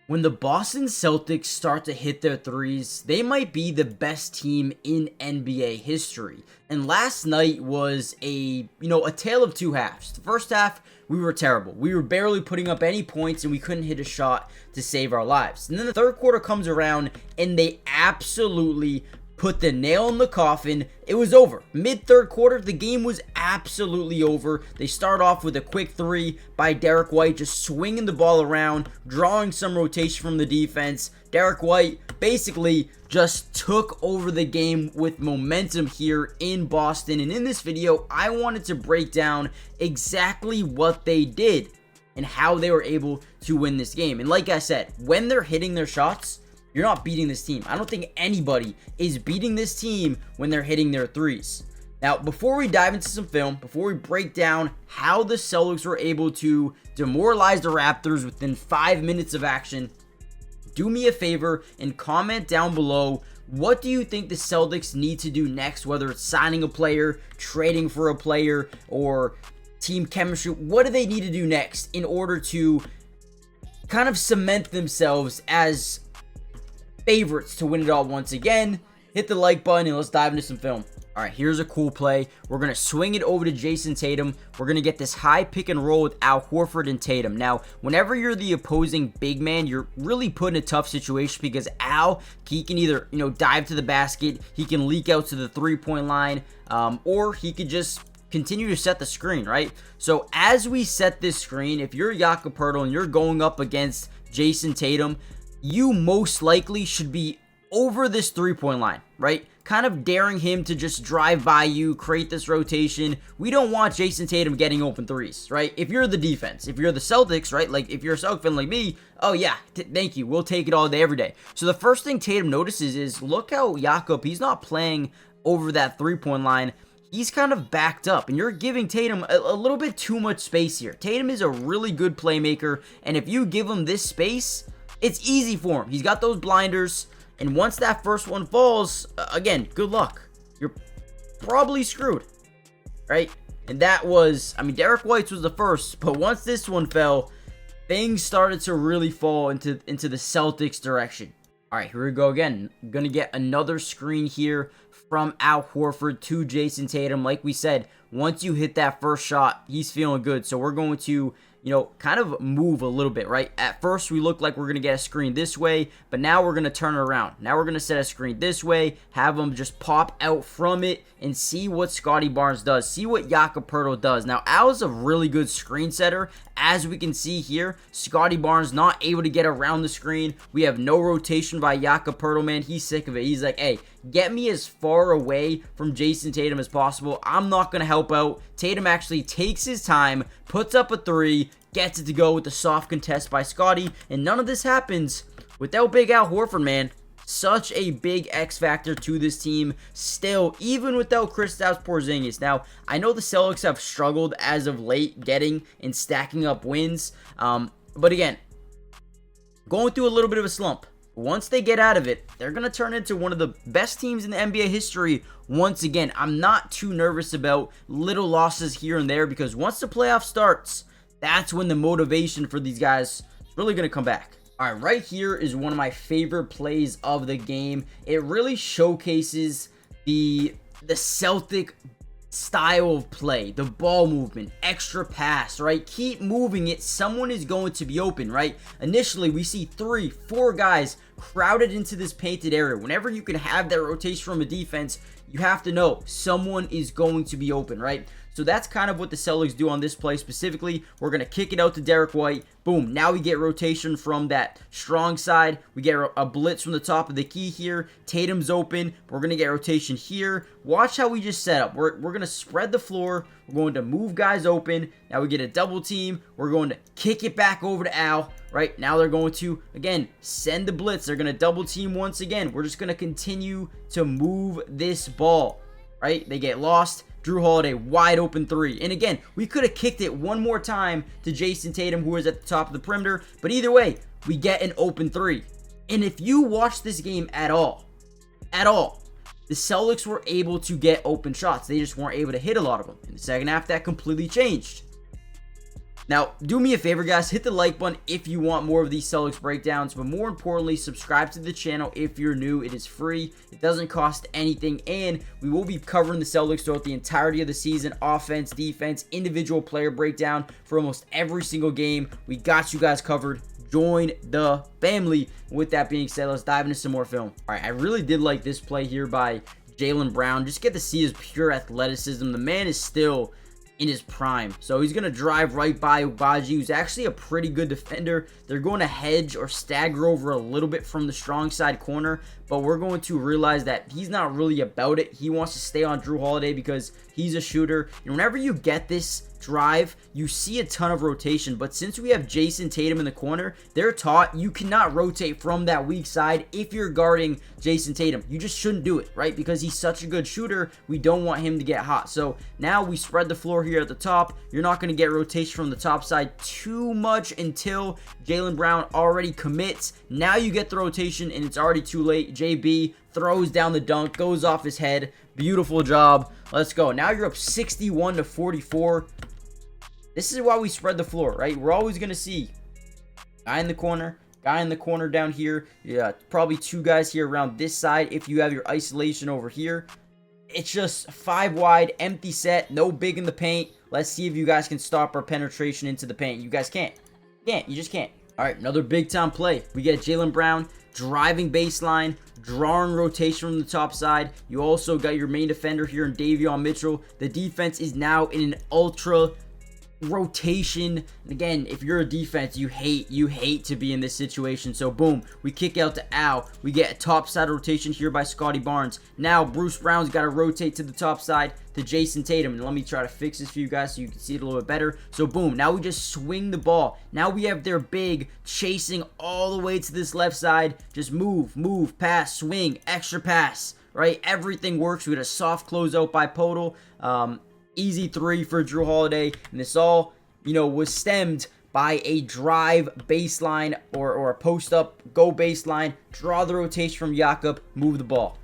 When the Boston Celtics start to hit their threes, they might be the best team in NBA history. And last night was a tale of two halves. The first half, we were terrible. We were barely putting up any points and we couldn't hit a shot to save our lives. And then the third quarter comes around and they absolutely put the nail in the coffin. It was over. Mid-third quarter, the game was absolutely over. They start off with a quick three by Derek White, just swinging the ball around, drawing some rotation from the defense. Derek White basically just took over the game with momentum here in Boston. And in this video, I wanted to break down exactly what they did and how they were able to win this game. And like I said, when they're hitting their shots, you're not beating this team. I don't think anybody is beating this team when they're hitting their threes. Now, before we dive into some film, before we break down how the Celtics were able to demoralize the Raptors within 5 minutes of action, do me a favor and comment down below, what do you think the Celtics need to do next, whether it's signing a player, trading for a player, or team chemistry? What do they need to do next in order to kind of cement themselves as favorites to win it all once again? Hit the like button and let's dive into some film. All right, here's a cool play. We're going to swing it over to Jason Tatum. We're going to get this high pick and roll with Al Horford and Tatum. Now, whenever you're the opposing big man, you're really put in a tough situation because Al, he can either, dive to the basket, he can leak out to the three-point line, or he could just continue to set the screen, right? So as we set this screen, if you're Jakob Poeltl and you're going up against Jason Tatum, you most likely should be over this three-point line, right? Kind of daring him to just drive by you, create this rotation. We don't want Jason Tatum getting open threes, right? If you're the defense, if you're the Celtics, right? Like if you're a Celtics fan like me, oh yeah, thank you. We'll take it all day, every day. So the first thing Tatum notices is, look how Jakob, he's not playing over that three-point line. He's kind of backed up, and you're giving Tatum a little bit too much space here. Tatum is a really good playmaker, and if you give him this space, it's easy for him. He's got those blinders, and once that first one falls, again, good luck. You're probably screwed, right? And that was, Derek White's was the first, but once this one fell, things started to really fall into the Celtics' direction. All right, here we go again. I'm going to get another screen here from Al Horford to Jason Tatum. Like we said, once you hit that first shot, he's feeling good. So we're going to, kind of move a little bit, right? At first, we look like we're going to get a screen this way, but now we're going to turn it around. Now we're going to set a screen this way, have them just pop out from it, and see what Scotty Barnes does. See what Jakob Poeltl does. Now, Al is a really good screen setter. As we can see here, Scotty Barnes not able to get around the screen. We have no rotation by Jakob Poeltl, man. He's sick of it. He's like, hey, get me as far away from Jason Tatum as possible. I'm not going to help out. Tatum actually takes his time, puts up a three, gets it to go with the soft contest by Scotty, and none of this happens without big Al Horford, man. Such a big X factor to this team still, even without Kristaps Porzingis. Now, I know the Celtics have struggled as of late getting and stacking up wins, but again, going through a little bit of a slump. Once they get out of it, they're going to turn into one of the best teams in the NBA history once again. I'm not too nervous about little losses here and there because once the playoff starts, that's when the motivation for these guys is really going to come back. All right here is one of my favorite plays of the game. It really showcases the Celtic style of play, the ball movement, extra pass, right? Keep moving it. Someone is going to be open, right? Initially, we see 3-4 guys crowded into this painted area. Whenever you can have that rotation from a defense, you have to know someone is going to be open, right? So that's kind of what the Celtics do on this play specifically. We're going to kick it out to Derek White. Boom. Now we get rotation from that strong side. We get a blitz from the top of the key here. Tatum's open. We're going to get rotation here. Watch how we just set up. We're going to spread the floor. We're going to move guys open. Now we get a double team. We're going to kick it back over to Al. Right now they're going to, again, send the blitz. They're going to double team once again. We're just going to continue to move this ball. Right? They get lost. Drew Holiday, wide open three. And again, we could have kicked it one more time to Jason Tatum, who was at the top of the perimeter. But either way, we get an open three. And if you watch this game at all, the Celtics were able to get open shots. They just weren't able to hit a lot of them. In the second half, that completely changed. Now, do me a favor, guys, hit the like button if you want more of these Celtics breakdowns, but more importantly, subscribe to the channel if you're new. It is free, it doesn't cost anything, and we will be covering the Celtics throughout the entirety of the season, offense, defense, individual player breakdown for almost every single game. We got you guys covered. Join the family. With that being said, let's dive into some more film. All right, I really did like this play here by Jaylen Brown. Just get to see his pure athleticism. The man is still in his prime. So he's going to drive right by Ubaji, who's actually a pretty good defender. They're going to hedge or stagger over a little bit from the strong side corner, but we're going to realize that he's not really about it. He wants to stay on Jrue Holiday because he's a shooter. And whenever you get this drive, you see a ton of rotation, but since we have Jason Tatum in the corner, they're taught you cannot rotate from that weak side if you're guarding Jason Tatum. You just shouldn't do it, right? Because he's such a good shooter, we don't want him to get hot. So now we spread the floor here at the top. You're not going to get rotation from the top side too much until Jaylen Brown already commits. Now you get the rotation and it's already too late. JB throws down the dunk, goes off his head. Beautiful job. Let's go. Now you're up 61-44. This is why we spread the floor, right? We're always going to see guy in the corner down here. Yeah, probably two guys here around this side if you have your isolation over here. It's just 5 wide, empty set, no big in the paint. Let's see if you guys can stop our penetration into the paint. You guys can't. You just can't. All right, another big time play. We get Jaylen Brown driving baseline, drawing rotation from the top side. You also got your main defender here in Davion Mitchell. The defense is now in an ultra rotation. And again, if you're a defense, you hate to be in this situation. So boom, we kick out to Al. We get a top side rotation here by Scotty Barnes. Now Bruce Brown's got to rotate to the top side to Jason Tatum. And let me try to fix this for you guys so you can see it a little bit better. So boom, now we just swing the ball. Now we have their big chasing all the way to this left side. Just move, pass, swing, extra pass, right? Everything works. We had a soft closeout by Podol. Easy 3 for Jrue Holiday, and this all, was stemmed by a drive baseline or a post up, go baseline, draw the rotation from Jakob, move the ball.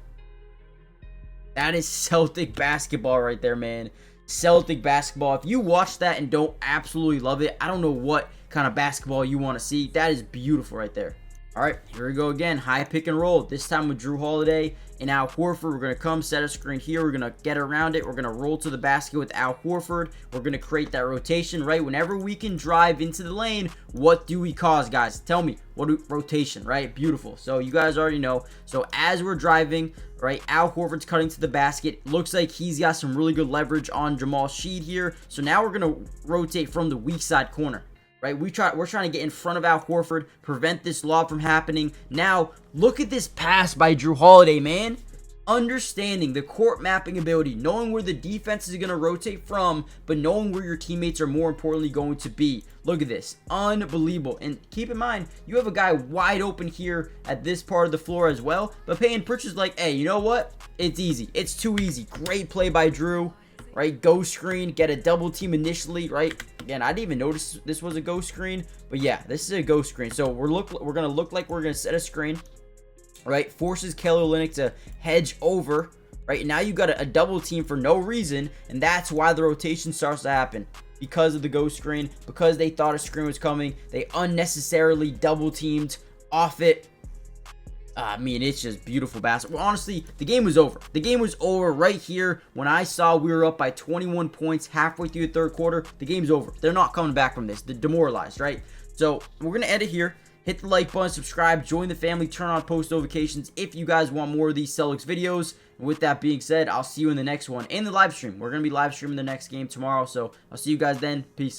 That is Celtic basketball right there, man. Celtic basketball. If you watch that and don't absolutely love it, I don't know what kind of basketball you want to see. That is beautiful right there. All right, here we go again. High pick and roll. This time with Jrue Holiday and Al Horford. We're going to come set a screen here. We're going to get around it. We're going to roll to the basket with Al Horford. We're going to create that rotation, right? Whenever we can drive into the lane, what do we cause, guys? Tell me. Rotation, right? Beautiful. So you guys already know. So as we're driving, right, Al Horford's cutting to the basket. Looks like he's got some really good leverage on Jamal Sheed here. So now we're going to rotate from the weak side corner. Right, we're trying to get in front of Al Horford, prevent this lob from happening. Now, look at this pass by Jrue Holiday, man. Understanding the court mapping ability, knowing where the defense is going to rotate from, but knowing where your teammates are more importantly going to be. Look at this. Unbelievable. And keep in mind, you have a guy wide open here at this part of the floor as well, but Payton Pritchard's like, hey, you know what? It's easy. It's too easy. Great play by Jrue. Right, go screen, get a double team initially, right? Again, I didn't even notice this was a go screen, but yeah, this is a go screen. So we're gonna look like we're gonna set a screen, right? Forces Kelly Olynyk to hedge over, right? Now you got a double team for no reason, and that's why the rotation starts to happen. Because of the go screen, because they thought a screen was coming, they unnecessarily double teamed off it. I mean, it's just beautiful basketball. Honestly, the game was over. The game was over right here when I saw we were up by 21 points halfway through the third quarter. The game's over. They're not coming back from this. They're demoralized, right? So we're going to end it here. Hit the like button, subscribe, join the family, turn on post notifications if you guys want more of these Celtics videos. And with that being said, I'll see you in the next one. In the live stream. We're going to be live streaming the next game tomorrow. So I'll see you guys then. Peace.